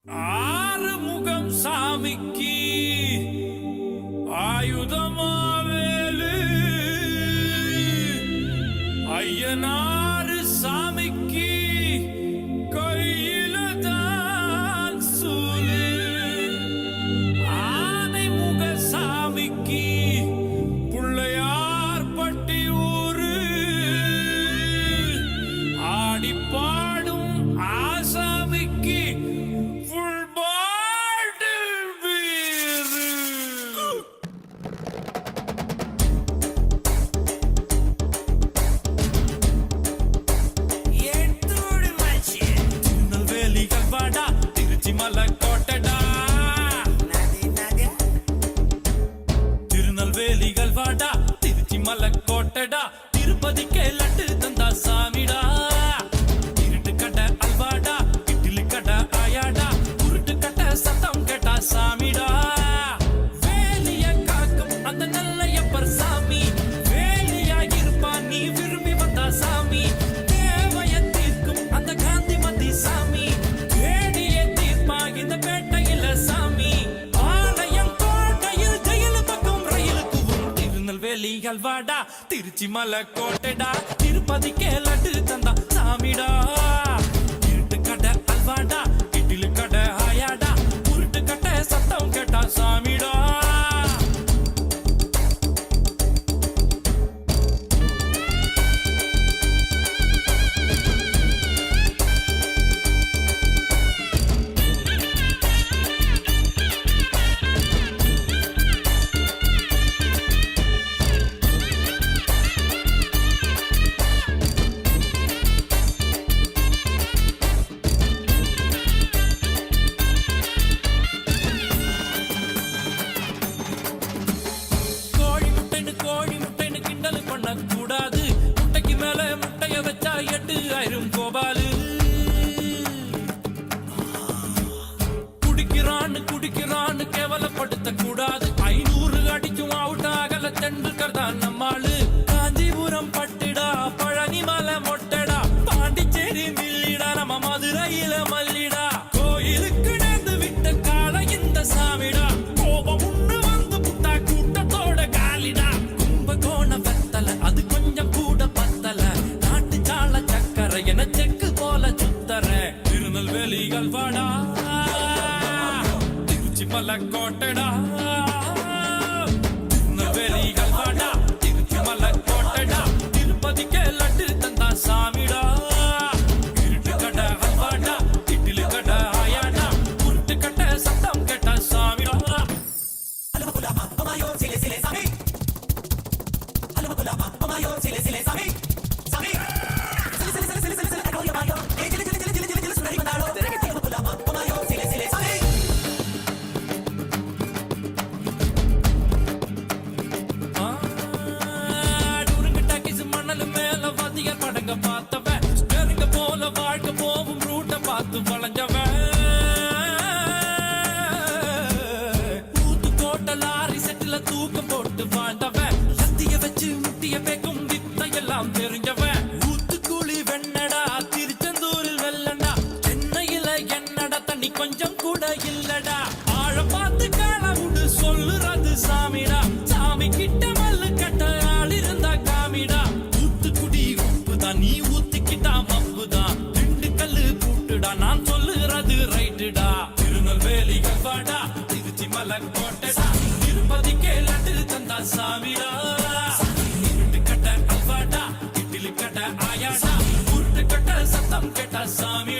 ஆறுமுகம் சாமிக்கு ஆயுதமாவேலு ஐயனாறு சாமிக்கு கையில தான் சூலு ஆனைமுக சாமிக்கு புள்ளையார் பட்டி ஊரு ஆடி பாடும் ஆசாமிக்கு திருநெல்வேலிகள் வாடா திருச்சி மலை கோட்டடா திருப்பதிக்கே லட்டு தந்தா சாமிடா இருட்டு கடை அல்வாடா இட்லி கடை ஆயாடா உருட்டு கடை சத்தம் கேட்டா சாமிடா வேலிய காக்கும் அந்த நல்லையப்பர் சாமி வேலியா இருப்பா நீ விரும்பி வந்தா சாமி தேவைய தீர்க்கும் அந்த காந்தி மதி சாமி வேடிய தீர்ப்பா இந்த பேட்டையில சாமி வாடா திருச்சி மலை கோட்டைடா திருப்பதிக்கே லட்டு தந்தா சாமிடா இருட்டு கடை அல்வாடா இட்லி கடை ஆயாடா உருட்டு கடை சத்தம் கேட்டா சாமிடா கூடாது முட்டைக்கு மேல முட்டைய வச்சா 8000 கோபாலு குடிக்கிறான்னு கேவலப்படுத்த கூடாது 500 அடிக்கும் அவுட் ஆகல தெண்டுல்கர் தான் நம்மாளு காஞ்சிபுரம் பட்டுடா பழனி மலை மொட்டடா பாண்டிச்சேரி மில்லிடா நம்ம மதுரையில மல்லிடா கோயிலுக்கு நேர்ந்து விட்ட கால இந்த சாமிடா கோபம் உண்டு வந்து புட்டா கூட்டத்தோட காலிடா கும்பகோண அது கொஞ்சம் கூட பத்தல நாட்டு சால சக்கரை என செக்கு போல சுத்தர திருநெல்வேலிகள் வாடா திருச்சி மலை கோட்டடா திருநெல்வேலிகள் வாடா திருச்சி மலை கோட்டடா திருப்பதிக்கே லட்டு தந்தா சாமிடா இருட்டு கடை அல்வாடா இட்லி கடை ஆயாடா உருட்டு கடை சத்தம் கேட்டா சாமிடா படங்க பார்த்தவன் நெருங்க போல வாழ்க்கை போவும் ரூட்ட பார்த்து வளைஞ்சவன் ஊத்து கோட்ட லாரி செட்டில தூக்கம் போட்டு வாழ்ந்தவன் லத்திய வச்சு முட்டிய பேக்கும் வித்தையெல்லாம் தெரிஞ்சவன் ஊத்துக்குழி வெண்ணடா திருச்செந்தூரில் வெள்ளடா சென்னையில என்னடா தண்ணி கொஞ்சம் கூட இல்லடா ஆழ பார்த்து காலமுடு சொல்லுறது சாமிடா சாமி கிட்ட மல்லு கட்ட ஆள் இருந்தா காமிடா நீ ஊத்திக்கிட்டா மப்புதான் 2 கல்லு கூட்டுடா நான் சொல்லுறது ரைட்டுடா திருநெல்வேலிகள் வாடா திருச்சி மலை கோட்டடா திருப்பதிக்கே லட்டு தந்தா சாமிடா இருட்டு கடை அல்வாடா இட்லி கடை ஆயாடா உருட்டு கடை சத்தம் கேட்டா சாமி